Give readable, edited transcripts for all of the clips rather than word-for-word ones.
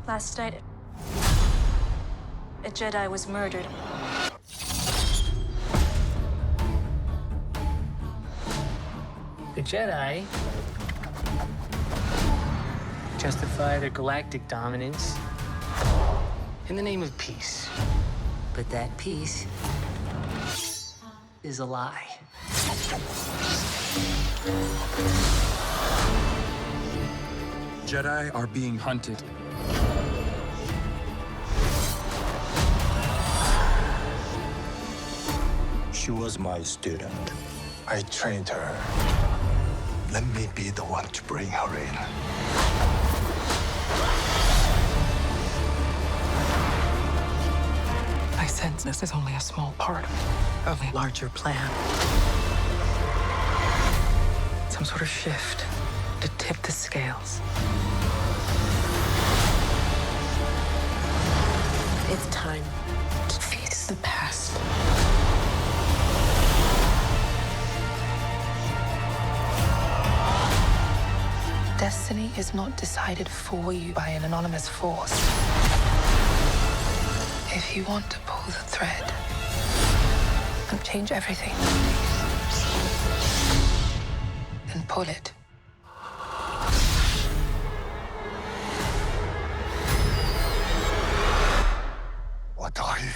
Last night, a Jedi was murdered. The Jedi justify their galactic dominance in the name of peace. But that peace is a lie. Jedi are being hunted. She was my student. I trained her. Let me be the one to bring her in. I sense this is only a small part of a larger plan. Some sort of shift to tip the scales. It's time To face the past. Destiny is not decided for you by an anonymous force. If you want to pull the thread and change everything, then pull it. What are you?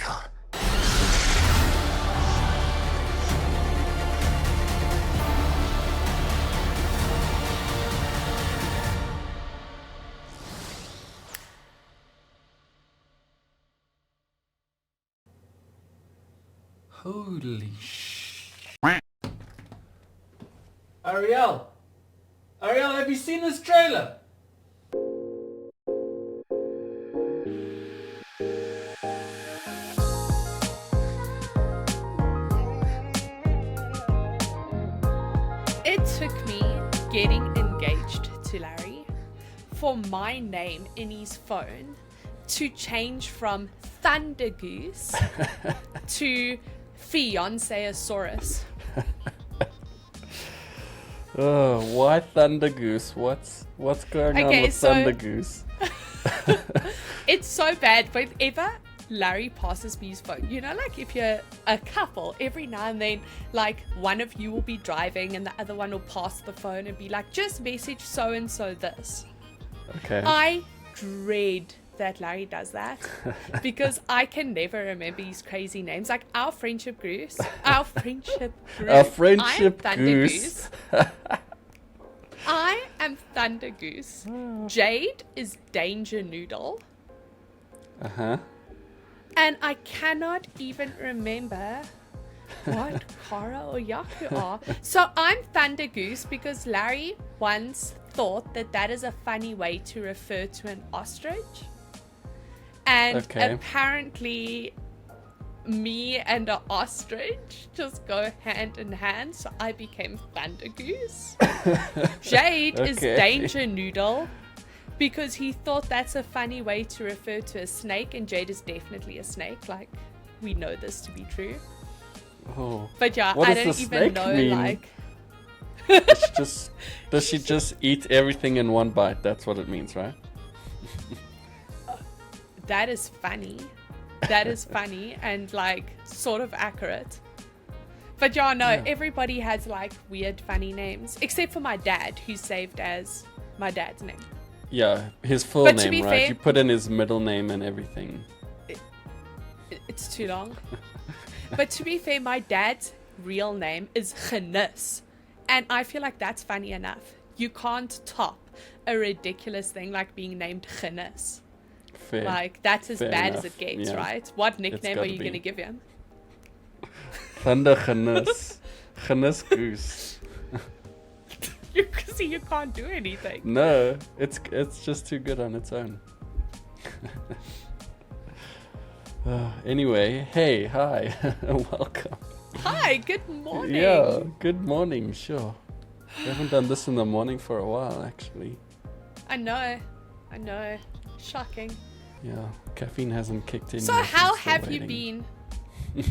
Holy sh... Arielle! Arielle, have you seen this trailer? It took me getting engaged to Larry for my name in his phone to change from Thunder Goose to Fianceasaurus. Oh, why Thunder Goose? What's going on with Thunder Goose? It's so bad. Whenever Larry passes me his phone, you know, like if you're a couple, every now and then, like one of you will be driving and the other one will pass the phone and be like, just message so and so this. Okay. I dread that Larry does that because I can never remember his crazy names. Like our friendship group. Our friendship Goose. I am Thunder Goose. Jade is Danger Noodle. Uh-huh. And I cannot even remember what Kara or Yaku are. So I'm Thunder Goose because Larry once thought that that is a funny way to refer to an ostrich. And apparently me and an ostrich just go hand in hand, so I became Thunder Goose. Jade is Danger Noodle because he thought that's a funny way to refer to a snake, and Jade is definitely a snake. Like, we know this to be true. Oh. But yeah, what I does don't the even snake know, mean? like... Does she just eat everything in one bite? That's what it means, right? That is funny. That is funny and like sort of accurate. But yeah, no, everybody has like weird funny names. Except for my dad, who's saved as my dad's name. Yeah, his full But name, to be right? fair, You put in his middle name and everything. It's too long. But to be fair, my dad's real name is Reminisce. And I feel like that's funny enough. You can't top a ridiculous thing like being named Reminisce. Fair. Like, that's as Fair bad enough. as it gets, Yeah. right? What nickname are gotta you be. going to give him? Thunder Reminisce. Reminisce Goose. You see, you can't do anything. No, it's just too good on its own. Anyway, hey, hi, welcome. Hi, good morning. Yeah, good morning, sure. We haven't done this in the morning for a while, actually. I know. Shocking. Yeah, caffeine hasn't kicked in So yet, how I'm still have you waiting. been?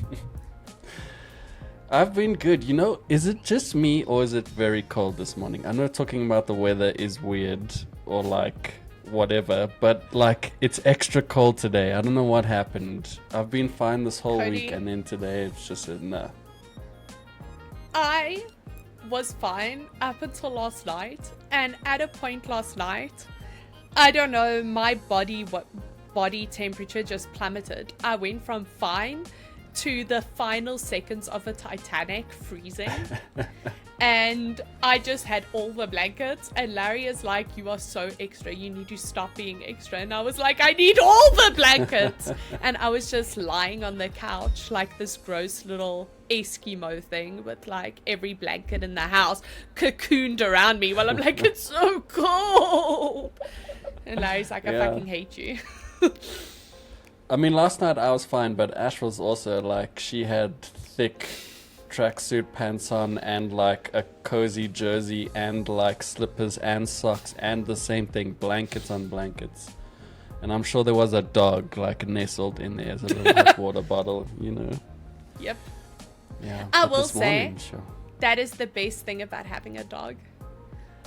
I've been good. You know, is it just me or is it very cold this morning? I'm not talking about the weather is weird or like whatever, but like it's extra cold today. I don't know what happened. I've been fine this whole Cody, week, and then today it's just a nah. I was fine up until last night, and at a point last night, I don't know, my body temperature just plummeted. I went from fine to the final seconds of a Titanic freezing. And I just had all the blankets, and Larry is like, you are so extra, you need to stop being extra. And I was like, I need all the blankets. And I was just lying on the couch like this gross little Eskimo thing with like every blanket in the house cocooned around me while I'm like, it's so cold. And Larry's like, I fucking hate you. I mean, last night I was fine, but Ash was also like, she had thick tracksuit pants on and like a cozy jersey and like slippers and socks and the same thing, blankets on blankets. And I'm sure there was a dog like nestled in there as a little hot water bottle, you know. Yep. Yeah. I but will this morning, say sure. that is the best thing about having a dog.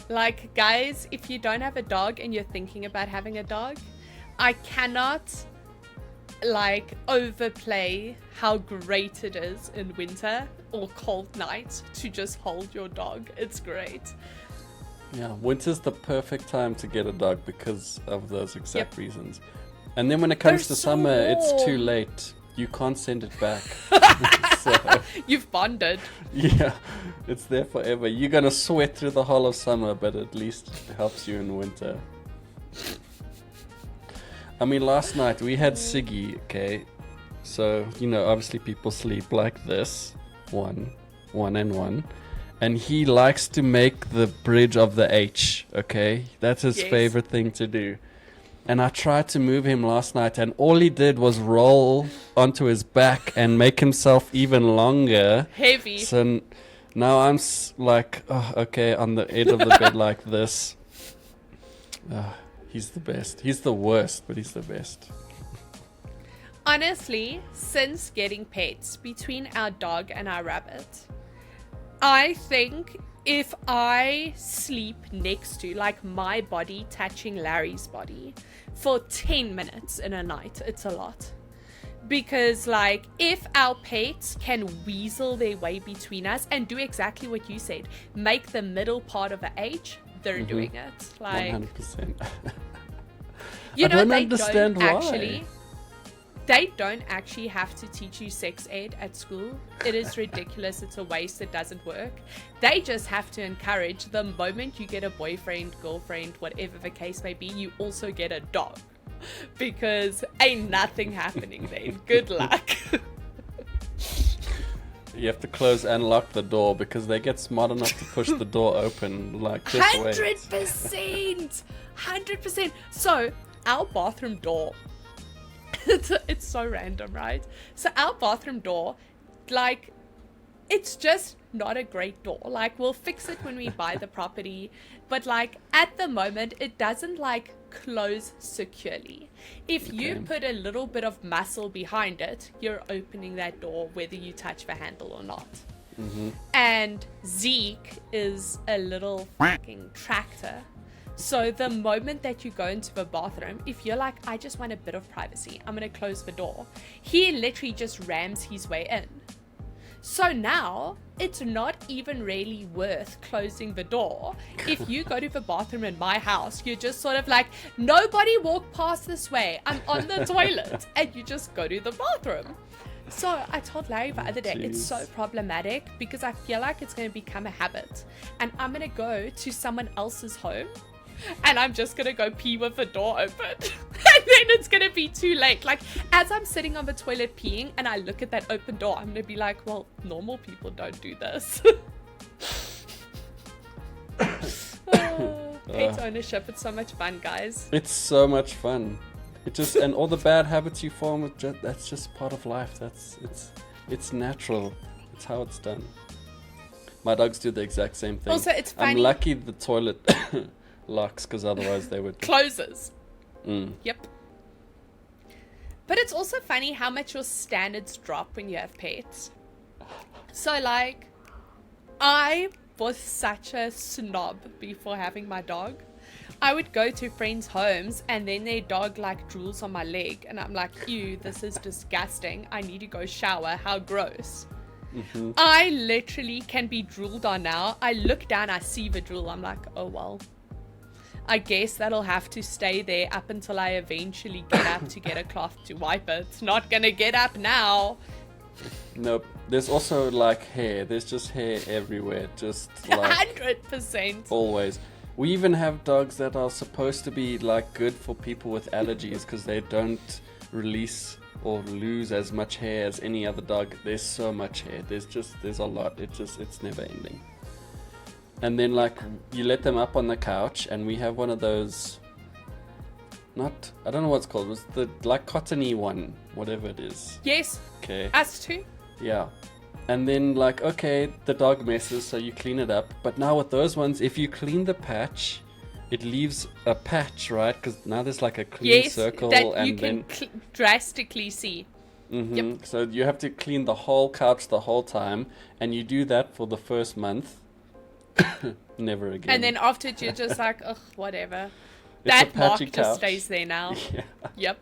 Like, guys, if you don't have a dog and you're thinking about having a dog, I cannot like overplay how great it is in winter or cold nights to just hold your dog. It's great. Yeah, winter's the perfect time to get a dog because of those exact reasons. And then when it comes They're to so summer, it's too warm. late. You can't send it back. So, You've bonded. yeah, it's there forever. You're gonna sweat through the whole of summer, but at least it helps you in winter. I mean, last night we had Siggy, okay? So, you know, obviously people sleep like this. One and one. And he likes to make the bridge of the H, okay? That's his favorite thing to do. And I tried to move him last night, and all he did was roll onto his back and make himself even longer. Heavy. So now I'm like, oh, okay, on the edge of the bed like this. He's the best. He's the worst, but he's the best. Honestly, since getting pets, between our dog and our rabbit, I think if I sleep next to, like, my body touching Larry's body for 10 minutes in a night, it's a lot. Because, like, if our pets can weasel their way between us and do exactly what you said, make the middle part of a H, they're doing it. Like, 100%. you I know, don't they understand don't why. actually. They don't actually have to teach you sex ed at school. It is ridiculous. It's a waste. It doesn't work. They just have to encourage the moment you get a boyfriend, girlfriend, whatever the case may be, you also get a dog. Because ain't nothing happening then. Good luck. You have to close and lock the door because they get smart enough to push the door open. Like, just wait. 100%. 100%. So, our bathroom door. It's so random, right? So our bathroom door, like, it's just not a great door. Like, we'll fix it when we buy the property, but like at the moment it doesn't like close securely. If you put a little bit of muscle behind it, you're opening that door whether you touch the handle or not. And Zeke is a little fucking tractor. So the moment that you go into the bathroom, if you're like, I just want a bit of privacy, I'm going to close the door, he literally just rams his way in. So now it's not even really worth closing the door. If you go to the bathroom in my house, you're just sort of like, nobody walk past this way, I'm on the toilet, and you just go to the bathroom. So I told Larry the other day, it's so problematic because I feel like it's going to become a habit, and I'm going to go to someone else's home and I'm just gonna go pee with the door open and then it's gonna be too late. Like, as I'm sitting on the toilet peeing and I look at that open door, I'm gonna be like, well, normal people don't do this. Pet ownership, it's so much fun, guys. It's so much fun. It just, and all the bad habits you form, that's just part of life. It's natural. It's how it's done. My dogs do the exact same thing. Also, it's funny. I'm lucky the toilet locks, because otherwise they would closes. Yep. But it's also funny how much your standards drop when you have pets. So like, I was such a snob before having my dog. I would go to friends' homes and then their dog like drools on my leg and I'm like, ew, this is disgusting. I need to go shower. How gross. I literally can be drooled on now. I look down, I see the drool. I'm like, oh well. I guess that'll have to stay there up until I eventually get up to get a cloth to wipe it. It's not gonna get up now. Nope. There's also like hair. There's just hair everywhere. Just like 100%. always. We even have dogs that are supposed to be like good for people with allergies because they don't release or lose as much hair as any other dog. There's so much hair. There's a lot. It's never ending. And then like you let them up on the couch and we have one of those, I don't know what it's called. It's the like cottony one, whatever it is. Yes. Okay. Us too. Yeah. And then like, okay, the dog messes, so you clean it up. But now with those ones, if you clean the patch, it leaves a patch, right? Because now there's like a clean circle. That and you can drastically see. Yep. So you have to clean the whole couch the whole time. And you do that for the first month. Never again. And then after you're just like, ugh, whatever. It's that a mark patchy just couch. stays there now. Yeah. Yep.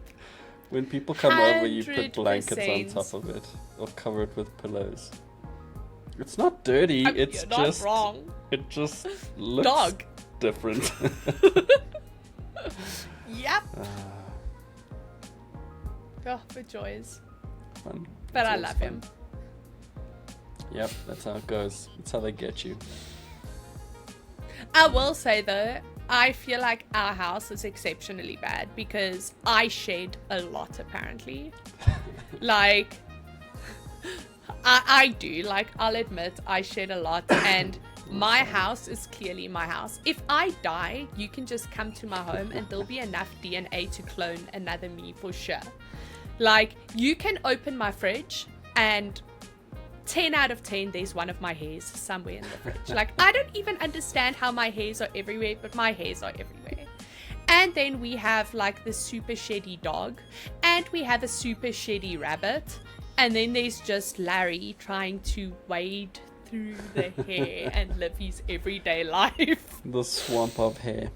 When people come over, you put 100%. blankets on top of it. Or cover it with pillows. It's not dirty. It's you're not just wrong. It just looks Dog. different. Yep. Oh, the joys. Fun. But It's I always love fun. him. Yep, that's how it goes. That's how they get you. I will say though, I feel like our house is exceptionally bad because I shed a lot apparently. Like, I do. Like, I'll admit I shed a lot and my house is clearly my house. If I die, you can just come to my home and there'll be enough DNA to clone another me for sure. Like, you can open my fridge and 10 out of 10, there's one of my hairs somewhere in the fridge. Like, I don't even understand how my hairs are everywhere, but my hairs are everywhere. And then we have like the super sheddy dog, and we have a super sheddy rabbit, and then there's just Larry trying to wade through the hair and live his everyday life. The swamp of hair.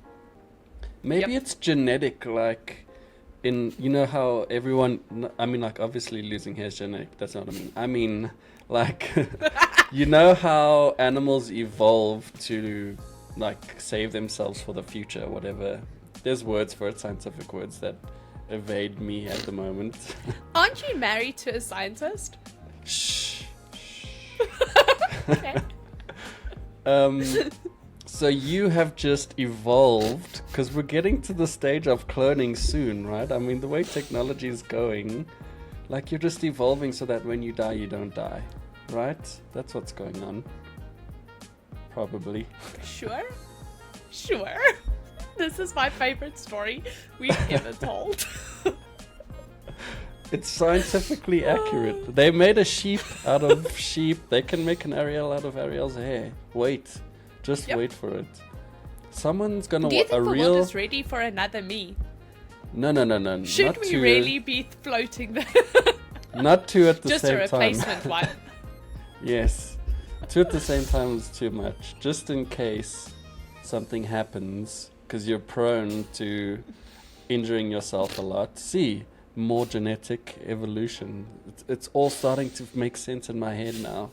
Maybe Yep. it's genetic, like in, you know how everyone, I mean, like obviously losing hair is genetic. That's not what I mean. I mean, like, you know how animals evolve to like save themselves for the future, whatever. There's words for it, scientific words that evade me at the moment. Aren't you married to a scientist? Shh. Okay. So you have just evolved, because we're getting to the stage of cloning soon, right? I mean, the way technology is going, like you're just evolving so that when you die, you don't die, right? That's what's going on. Probably. Sure. This is my favorite story we've ever told. It's scientifically accurate. They made a sheep out of sheep. They can make an Arielle out of Arielle's hair. Wait. Just wait for it. Someone's gonna Do you want a think the real... world is ready for another me? No. Should not we two, really be floating there? Not two at the Just a same time. replacement one. Yes. Two at the same time is too much. Just in case something happens, because you're prone to injuring yourself a lot. See, more genetic evolution. It's all starting to make sense in my head now.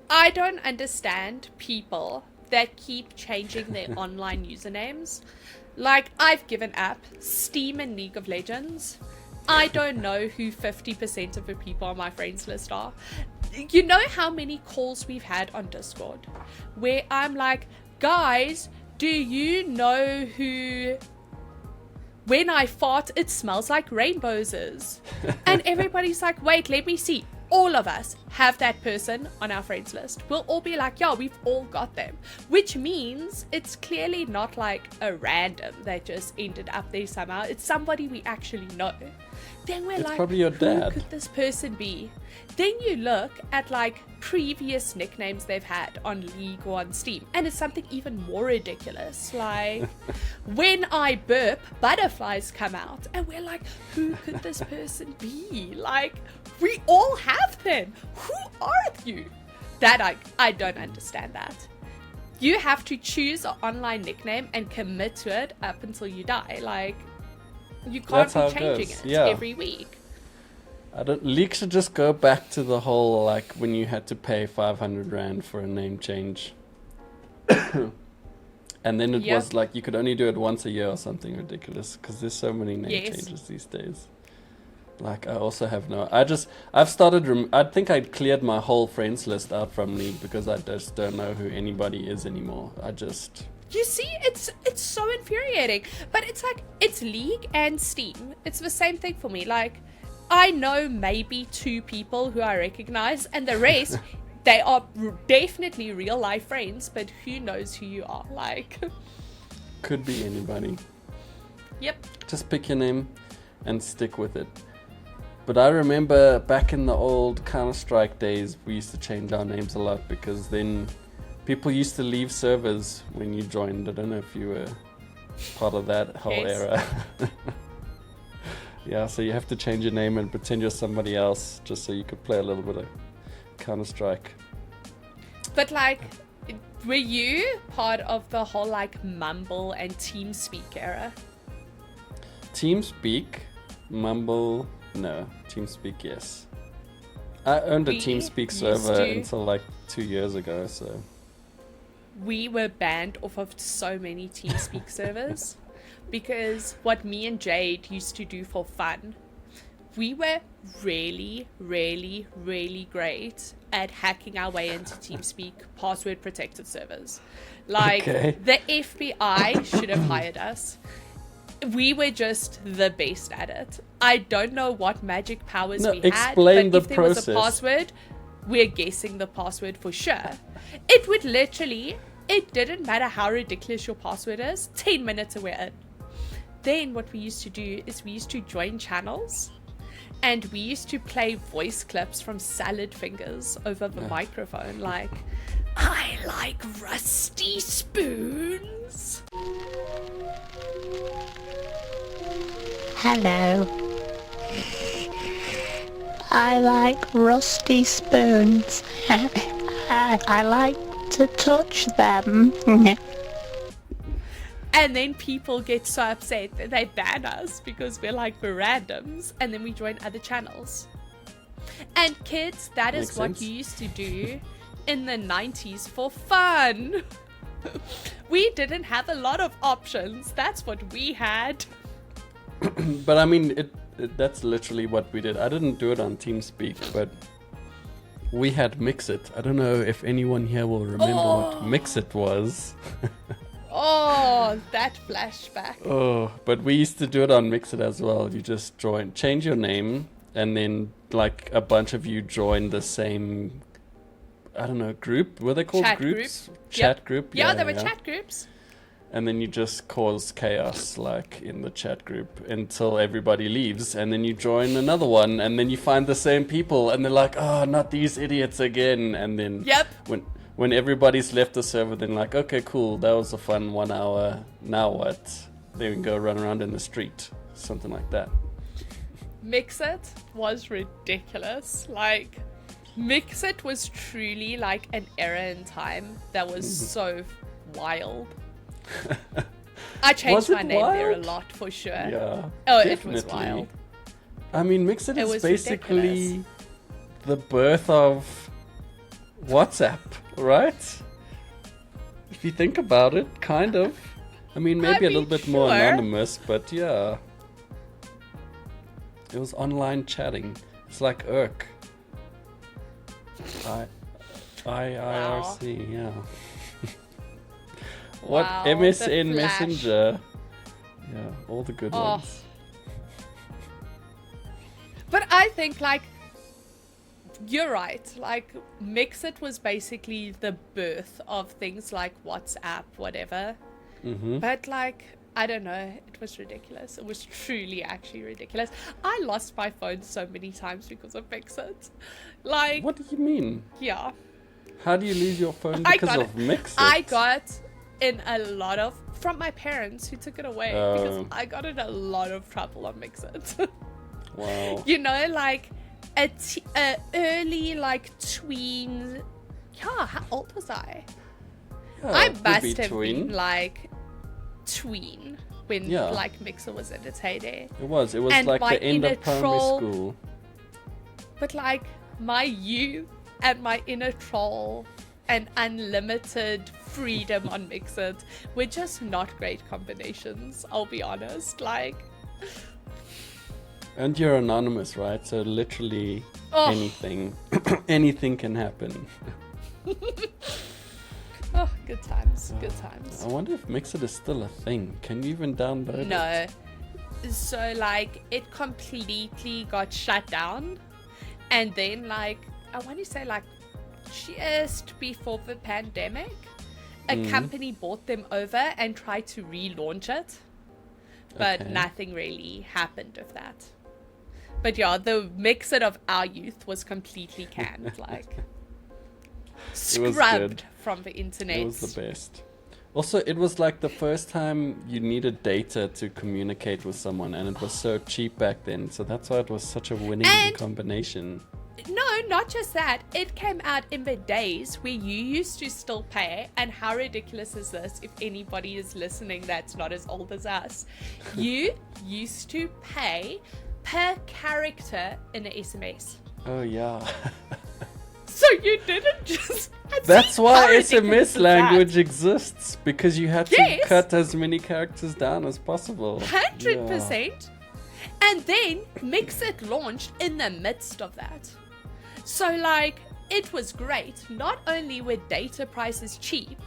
I don't understand people that keep changing their online usernames. Like, I've given up Steam and League of Legends. I don't know who 50% of the people on my friends list are. You know how many calls we've had on Discord where I'm like, guys, do you know who when I fart it smells like rainbows is? And everybody's like, wait, let me see. All of us have that person on our friends list. We'll all be like, yeah, we've all got them. Which means it's clearly not like a random that just ended up there somehow. It's somebody we actually know. Then we're It's like, probably your who dad. could this person be? Then you look at like previous nicknames they've had on League or on Steam, and it's something even more ridiculous. Like, when I burp, butterflies come out, and we're like, who could this person be? Like, we all have them. Who are you? That I don't understand that. you have to choose an online nickname and commit to it up until you die. Like, you can't That's how be it changing goes. it Yeah. every week. League should just go back to the whole, like, when you had to pay 500 Rand for a name change. And then it Yep. was like you could only do it once a year or something ridiculous, because there's so many name Yes. changes these days. Like, I also have I've started, I think I cleared my whole friends list out from League because I just don't know who anybody is anymore. You see, it's so infuriating. But it's like, it's League and Steam. It's the same thing for me. Like, I know maybe 2 people who I recognize, and the rest, they are definitely real life friends, but who knows who you are? Like, Could be anybody. yep. Just pick your name and stick with it. But I remember back in the old Counter-Strike days, we used to change our names a lot because then people used to leave servers when you joined. I don't know if you were part of that whole Yes. era. Yeah, so you have to change your name and pretend you're somebody else just so you could play a little bit of Counter-Strike. But like, were you part of the whole like Mumble and TeamSpeak era? TeamSpeak, Mumble, no. TeamSpeak, yes. I owned a We TeamSpeak used server to- until like 2 years ago, so... We were banned off of so many TeamSpeak servers because what me and Jade used to do for fun, we were really, really, really great at hacking our way into TeamSpeak password protected servers. Like, Okay. the FBI should have hired us. We were just the best at it. I don't know what magic powers No, we had, explain but the if there was a process. password, we're guessing the password for sure. It would literally, it didn't matter how ridiculous your password is, 10 minutes and we're in. Then what we used to do is we used to join channels and we used to play voice clips from Salad Fingers over the microphone, like, I like rusty spoons. Hello. I like rusty spoons. I like to touch them. And then people get so upset that they ban us because we're like, we're randoms, and then we join other channels. And kids, that is Makes what sense. you used to do in the 90s for fun. We didn't have a lot of options. That's what we had. But I mean, that's literally what we did. I didn't do it on TeamSpeak, but we had Mixit. I don't know if anyone here will remember what Mixit was. Oh, that flashback. Oh, but we used to do it on Mixit as well. You just change your name, and then like a bunch of you join the same, I don't know, group. Were they called Chat groups? group. Chat Yep. group. Yeah, there were chat groups. And then you just cause chaos, like, in the chat group until everybody leaves. And then you join another one, and then you find the same people, and they're like, oh, not these idiots again. And then Yep. when everybody's left the server, then like, okay, cool, that was a fun 1 hour. Now what? Then we can go run around in the street. Something like that. Mixit was ridiculous. Like, Mixit was truly like an era in time that was so wild. I changed Was it my name there a wild? lot for sure. Yeah. Oh, definitely. it was wild. I mean, Mixit It is was basically ridiculous. the birth of WhatsApp, right? If you think about it, kind of. I mean, maybe a mean, little bit more sure. anonymous, but yeah. It was online chatting. It's like Irk. IRC, yeah. What? Wow, the MSN Flash. Messenger. Yeah, all the good Oh. ones. But I think, like, you're right. Like, Mixit was basically the birth of things like WhatsApp, whatever. Mm-hmm. But, like, I don't know. It was ridiculous. It was truly actually ridiculous. I lost my phone so many times because of Mixit. Like, What do you mean? yeah. How do you lose your phone I because got of Mixit? I got in a lot of... From my parents who took it away. Because Oh. I got in a lot of trouble on Mixit. Wow. You know, like a early like tween. Yeah, how old was I? I could must be have tween. been like tween when Yeah. like Mixer was at its heyday. It was And like my the end inner of primary troll- school. But like my youth and my inner troll and unlimited freedom on Mixer were just not great combinations, I'll be honest. Like, And you're anonymous, right? So literally oh, anything, anything can happen. oh, good times, good times. I wonder if Mixit is still a thing. Can you even download it? No. So like it completely got shut down, and then like I want to say like just before the pandemic, a company bought them over and tried to relaunch it, but Okay. nothing really happened of that. But yeah, the Mixit of our youth was completely canned, like was scrubbed good. from the internet. It was the best. Also, it was like the first time you needed data to communicate with someone, and it was so cheap back then. So that's why it was such a winning And- combination. No, not just that. It came out in the days where you used to still pay, and how ridiculous is this if anybody is listening that's not as old as us? You used to pay per character in an SMS. Oh yeah. So you didn't just... That's See, why how ridiculous SMS is language exists, because you had to Yes. cut as many characters down as possible. that? 100%. And then Mixit launched in the midst of that. So like, it was great. Not only were data prices cheap,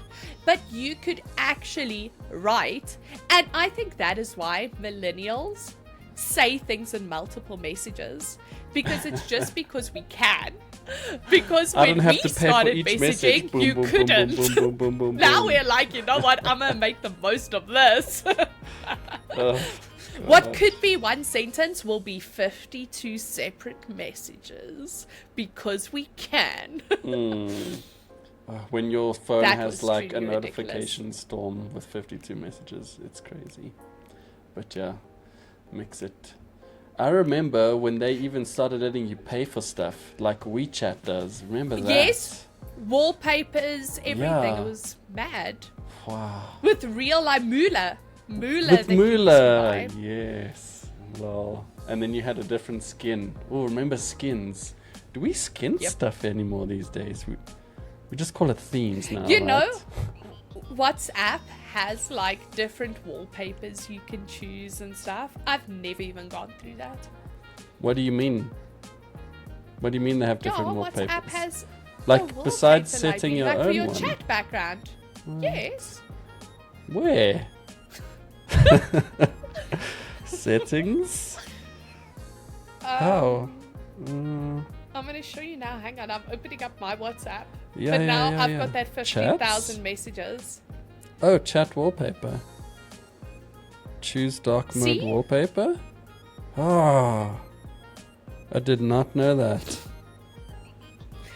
but you could actually write. And I think that is why millennials say things in multiple messages, because it's just because we can. Because I don't when have we to pay for started each messaging, message. Boom, you boom, boom, couldn't. boom, boom, boom, boom, Now boom. we're like, you know what? I'm gonna make the most of this. Oh, What God. could be one sentence will be 52 separate messages because we can. When your phone That has was like a truly notification storm with 52 messages, it's crazy. But yeah, mix it. I remember when they even started letting you pay for stuff, like WeChat does. Remember that? Yes. Wallpapers, everything. Yeah. It was mad. Wow. With real like Moolah. Moolah. With that you used to Moolah, buy. yes. Lol. And then you had a different skin. Oh, remember skins? Do we skin Yep. stuff anymore these days? We just call it themes now. You right? know, WhatsApp has like different wallpapers you can choose and stuff. I've never even gone through that. What do you mean? What do you mean they have different Yeah, wallpapers? WhatsApp has Like, a wallpaper besides setting library, your like for own your one? chat background. Yes. Where? Settings? How? I'm going to show you now. Hang on. I'm opening up my WhatsApp. Yeah, but yeah, now yeah, I've yeah. got that Chats? 15,000 messages. Oh, chat wallpaper. Choose dark mode See? wallpaper? Oh, I did not know that.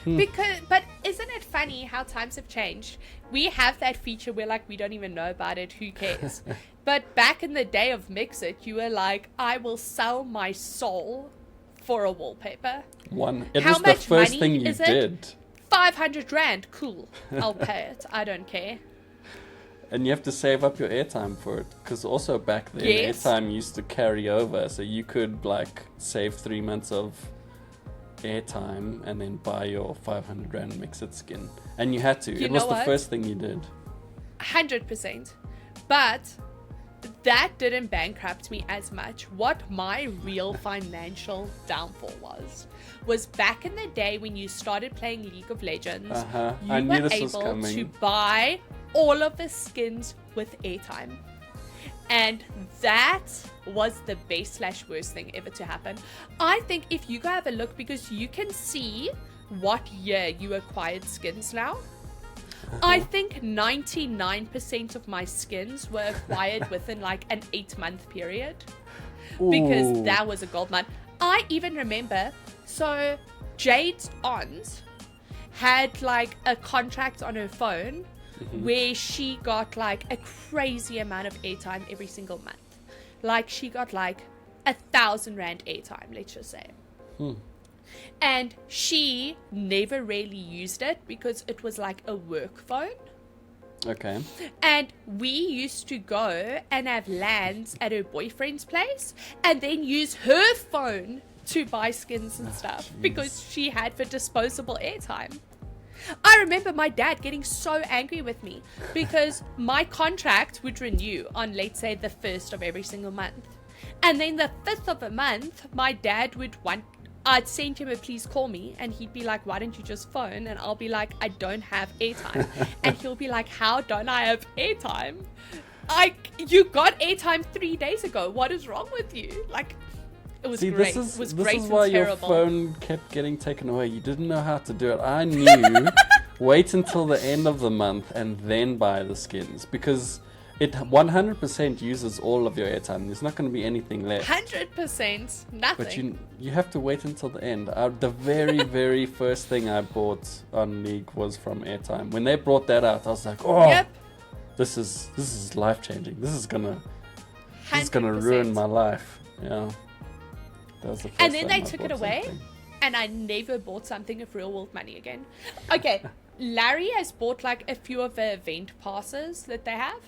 But isn't it funny how times have changed? We have that feature where like we don't even know about it. Who cares? But back in the day of Mixit, you were like, I will sell my soul for a wallpaper. It How was the much first money thing you is it? did. 500 Rand. Cool. I'll pay it. I don't care. And you have to save up your airtime for it. Because also back then, Yes. airtime used to carry over. So you could like save 3 months of airtime and then buy your 500 Rand Mixit skin. And you had to. You It was know the what? first thing you did. 100%. But that didn't bankrupt me as much. What my real financial downfall was back in the day when you started playing League of Legends, you I knew were this was able coming. to buy all of the skins with airtime. And that was the best/worst thing ever to happen. I think if you go have a look, because you can see what year you acquired skins now. I think 99% of my skins were acquired within like an 8-month period. Because Ooh. that was a gold mine. I even remember, so Jade's aunt had like a contract on her phone where she got like a crazy amount of airtime every single month. Like she got like 1,000 Rand airtime, let's just say. And she never really used it because it was like a work phone. Okay. And we used to go and have LANs at her boyfriend's place and then use her phone to buy skins and stuff because she had the disposable airtime. I remember my dad getting so angry with me because my contract would renew on, let's say, the 1st of every single month. And then the 5th of the month, my dad would I'd send him a please call me, and he'd be like, why don't you just phone? And I'll be like, I don't have airtime. And he'll be like, how don't I have airtime? You got airtime 3 days ago. What is wrong with you? Like, it was great. It was great and why terrible. your phone kept getting taken away. You didn't know how to do it. I knew, wait until the end of the month and then buy the skins, because it 100% uses all of your airtime. There's not going to be anything left. 100%, nothing. But you have to wait until the end. The very, very first thing I bought on League was from airtime. When they brought that out, I was like, oh, Yep. this is life changing. This is gonna 100%. ruin my life. Yeah. That was the first And then time they I took it bought away, something. and I never bought something of real world money again. Okay, Larry has bought like a few of the event passes that they have.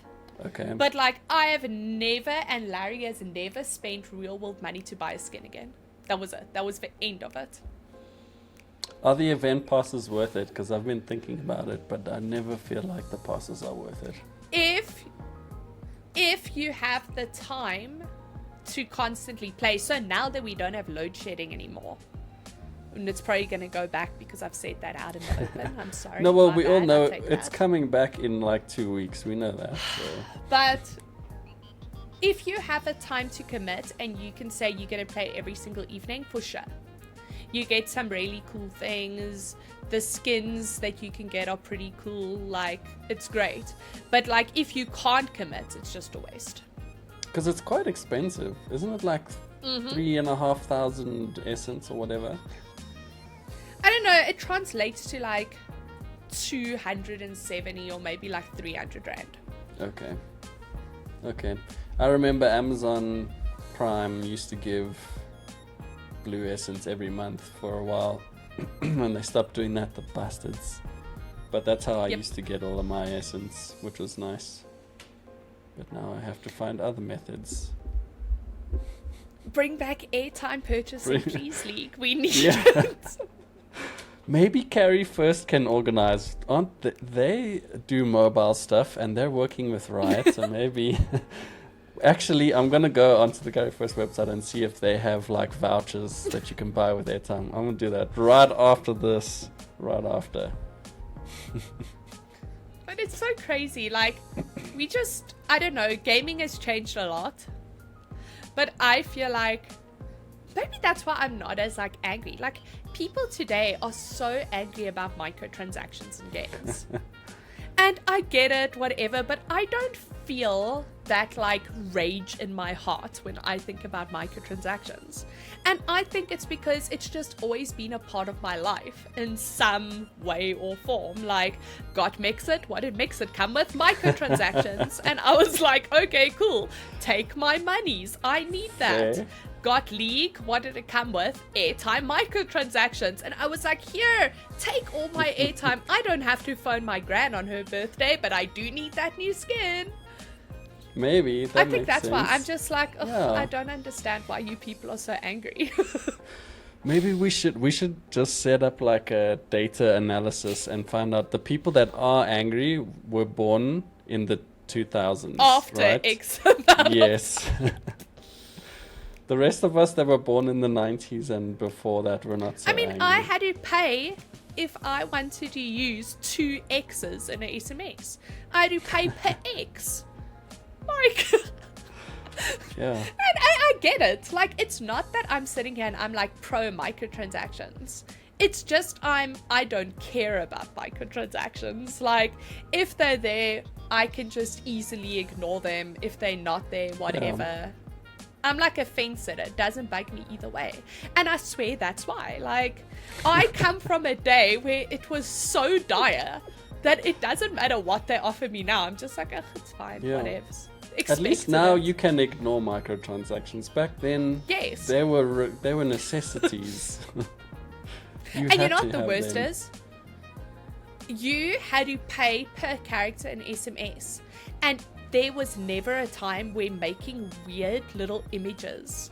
Okay. But like I have never, and Larry has never spent real world money to buy a skin again. That was it. That was the end of it. Are the event passes worth it? Because I've been thinking about it, but I never feel like the passes are worth it. If you have the time to constantly play, so now that we don't have load shedding anymore, and it's probably going to go back because I've said that out in the open. I'm sorry. No, well, my we all bad, know I'll take it's that. coming back in like 2 weeks. We know that. So. But if you have the time to commit and you can say you're going to play every single evening, for sure. You get some really cool things. The skins that you can get are pretty cool. Like, it's great. But like, if you can't commit, it's just a waste. Because it's quite expensive. Isn't it like 3,500 essence or whatever? I don't know. It translates to like 270 or maybe like 300 rand. Okay. I remember Amazon Prime used to give blue essence every month for a while. When they stopped doing that, the bastards. But that's how I used to get all of my essence, which was nice. But now I have to find other methods. Bring back airtime purchasing, please, League. We need Yeah. it. Maybe Carrie First can organize. They do mobile stuff and they're working with Riot, so maybe. Actually, I'm gonna go onto the Carrie First website and see if they have like vouchers that you can buy with airtime. I'm gonna do that right after this. Right after. But it's so crazy. Like, I don't know, gaming has changed a lot. But I feel like maybe that's why I'm not as like angry. Like, people today are so angry about microtransactions in games. And I get it, whatever, but I don't feel that like rage in my heart when I think about microtransactions. And I think it's because it's just always been a part of my life in some way or form. Like, got Mexit, what did Mexit come with? Microtransactions. And I was like, okay, cool, take my monies, I need that. Okay. Got League, what did it come with? Airtime, microtransactions. And I was like, here, take all my airtime. I don't have to phone my gran on her birthday, but I do need that new skin. Maybe. That I think makes that's sense. why I'm just like, ugh, Yeah. I don't understand why you people are so angry. Maybe we should just set up like a data analysis and find out the people that are angry were born in the 2000s. After right? X amount. Yes. The rest of us that were born in the 90s and before that were not so I mean, angry. I had to pay if I wanted to use 2 X's in an SMS. I had to pay per X. Like, Yeah. and I get it. Like, it's not that I'm sitting here and I'm like pro microtransactions. It's just I don't care about microtransactions. Like, if they're there, I can just easily ignore them. If they're not there, whatever. Yeah. I'm like a fence sitter. It doesn't bug me either way. And I swear that's why. Like, I come from a day where it was so dire that it doesn't matter what they offer me now. I'm just like, ugh, it's fine, Yeah. whatevs. At least now you can ignore microtransactions. Back then, Yes. they were necessities. And you had know to what the have worst them. is? you had to pay per character in SMS. And there was never a time where making weird little images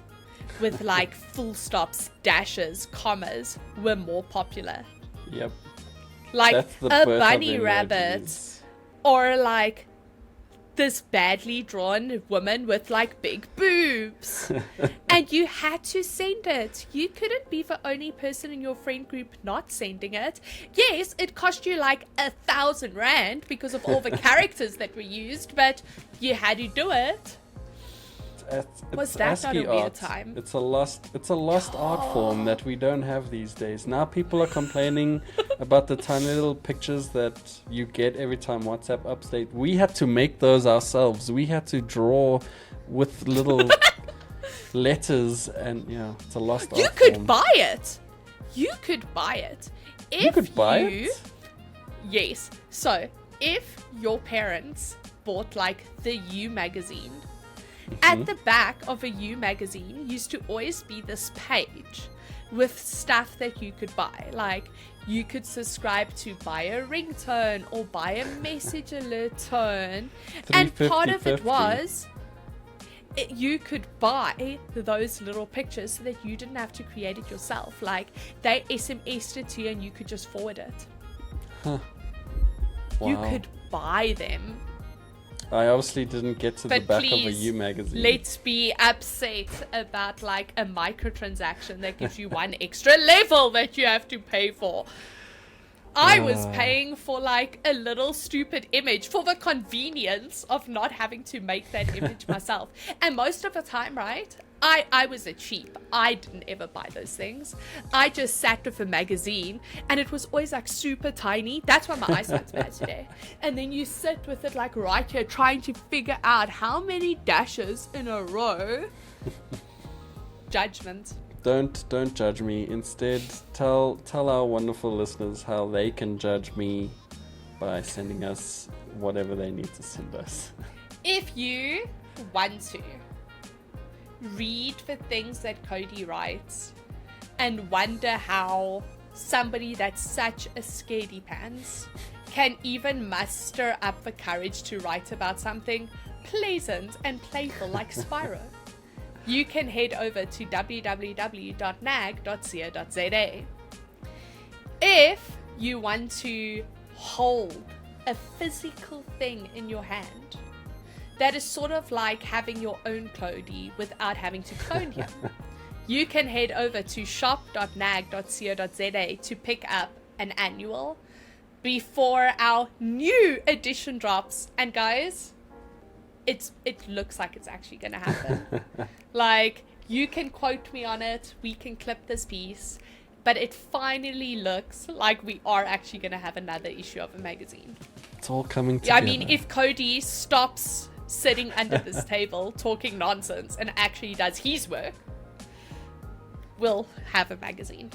with like full stops, dashes, commas were more popular. Yep. Like That's the a birth of bunny rabbit, emojis. or like this badly drawn woman with like big boobs. And you had to send it. You couldn't be the only person in your friend group not sending it. Yes, it cost you like 1,000 rand because of all the characters that were used, but you had to do it. Was that not a ASCII weird art. time? It's a lost art form that we don't have these days. Now people are complaining about the tiny little pictures that you get every time WhatsApp update. We had to make those ourselves. We had to draw with little letters, and it's a lost art You could form. buy it. You could buy it. You could buy it? Yes. So, if your parents bought like the U magazine, at the back of a U magazine used to always be this page with stuff that you could buy. Like, you could subscribe to buy a ringtone or buy a message alert tone. And part of it was you could buy those little pictures so that you didn't have to create it yourself. Like, they SMS'd it to you and you could just forward it. Huh. You Wow. could buy them. I obviously didn't get to the But back of a please, U magazine. let's be upset about like a microtransaction that gives you one extra level that you have to pay for. I was paying for like a little stupid image for the convenience of not having to make that image myself. And most of the time, right, I was a cheap. I didn't ever buy those things. I just sat with a magazine and it was always like super tiny. That's why my eyesight's bad today. And then you sit with it like right here trying to figure out how many dashes in a row. Judgment. Don't judge me. Instead, tell our wonderful listeners how they can judge me by sending us whatever they need to send us. If you want to read the things that Cody writes and wonder how somebody that's such a scaredy pants can even muster up the courage to write about something pleasant and playful like Spyro, you can head over to www.nag.co.za. If you want to hold a physical thing in your hand, that is sort of like having your own Cody without having to clone him, you can head over to shop.nag.co.za to pick up an annual before our new edition drops. And guys, it looks like it's actually gonna happen. Like, you can quote me on it, we can clip this piece, but it finally looks like we are actually gonna have another issue of a magazine. It's all coming together. I mean, if Cody stops sitting under this table talking nonsense and actually does his work, we'll have a magazine.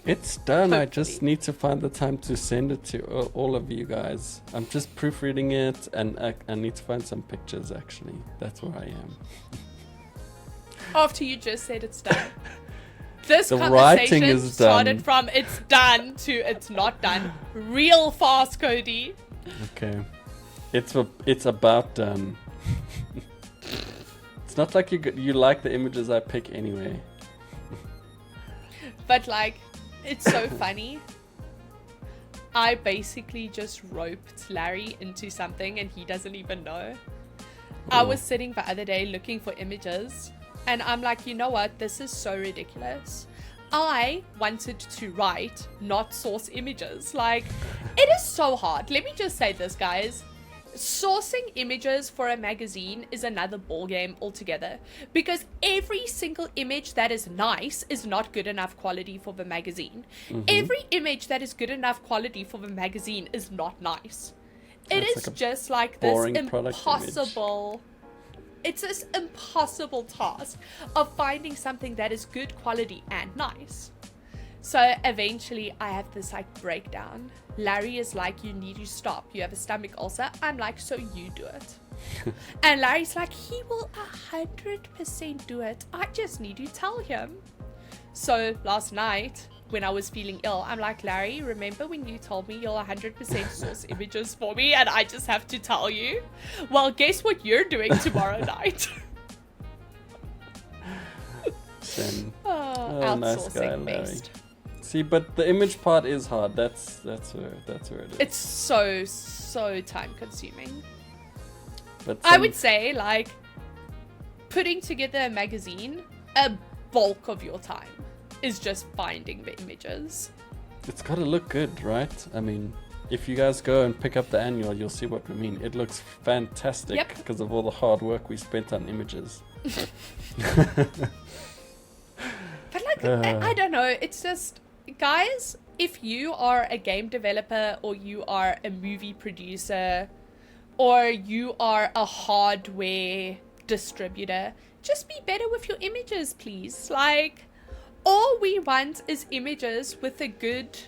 It's done. Hopefully. I just need to find the time to send it to all of you guys. I'm just proofreading it, and I need to find some pictures, actually. That's where I am. After you just said it's done. This The conversation writing is started done. from it's done to it's not done real fast, Cody. Okay. It's about done. It's not like you like the images I pick anyway. But like, it's so funny. I basically just roped Larry into something and he doesn't even know. I was sitting the other day looking for images and I'm like, you know what? This is so ridiculous. I wanted to write, not source images. Like, it is so hard. Let me just say this, guys. Sourcing images for a magazine is another ballgame altogether, because every single image that is nice is not good enough quality for the magazine. Every image that is good enough quality for the magazine is not nice. It That's is like a just like this boring product impossible. It's this impossible task of finding something that is good quality and nice. So eventually I have this like breakdown. Larry is like, you need to stop. You have a stomach ulcer. I'm like, so you do it. And Larry's like, he will 100% do it. I just need to tell him. So last night when I was feeling ill. I'm like, Larry, remember when you told me you'll 100% source images for me and I just have to tell you? Well, guess what you're doing tomorrow night? Shen. Outsourcing nice guy, Larry. best. See, but the image part is hard. That's where it is. It's so time consuming. But I would say, like, putting together a magazine, a bulk of your time is just finding the images. it's got to look good, right? I mean, if you guys go and pick up the annual, you'll see what we mean. It looks fantastic because of all the hard work we spent on images. But like, I don't know, it's just, guys, if you are a game developer or you are a movie producer or you are a hardware distributor, just be better with your images, please. Like, all we want is images with a good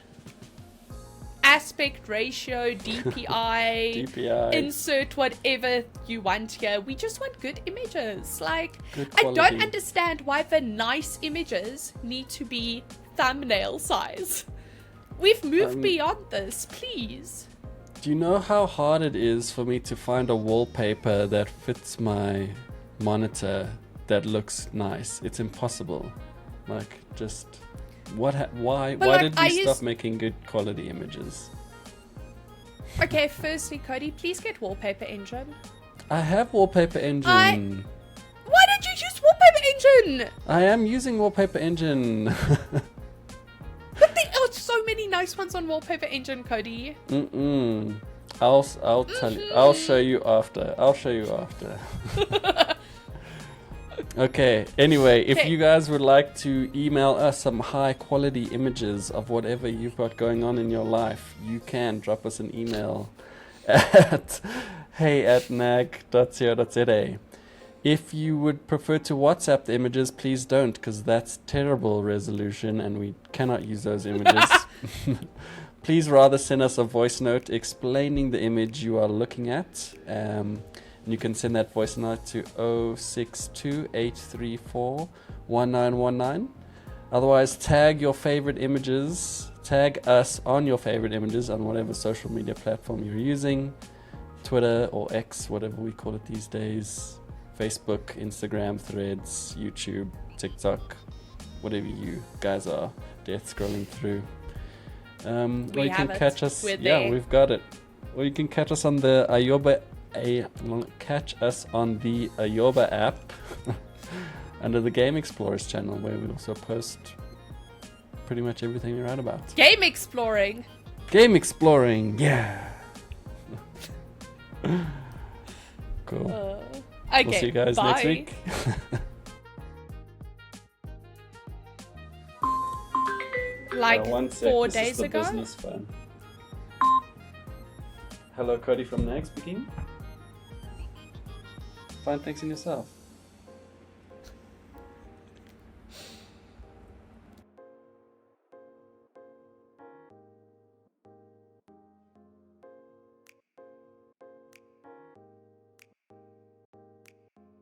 aspect ratio, DPI, insert whatever you want here. We just want good images. Like, I don't understand why the nice images need to be thumbnail size. We've moved beyond this, please. Do you know how hard it is for me to find a wallpaper that fits my monitor that looks nice? It's impossible. Like, just why did we stop making good quality images? Okay, firstly, Cody, please get Wallpaper Engine. I have Wallpaper Engine. Why did you use Wallpaper Engine? I am using Wallpaper Engine. But there are so many nice ones on Wallpaper Engine, Cody. I'll tell you. I'll show you after. Okay, anyway, if you guys would like to email us some high quality images of whatever you've got going on in your life, you can drop us an email at hey@nag.co.za. If you would prefer to WhatsApp the images, please don't, because that's terrible resolution and we cannot use those images. Please rather send us a voice note explaining the image you are looking at. You can send that voice note to 0628341919. Otherwise, tag your favorite images. Tag us on your favorite images on whatever social media platform you're using. Twitter or X, whatever we call it these days. Facebook, Instagram, Threads, YouTube, TikTok, whatever you guys are death scrolling through. Or you can catch us. We've got it. Or you can catch us on the Ayoba app under the Game Explorers channel, where we also post pretty much everything we write about. Game exploring, yeah. Cool. Okay, we'll see you guys next week. Like 4 this days is the ago. Business phone. Hello, Cody from Nag speaking. Fine, thanks, and yourself.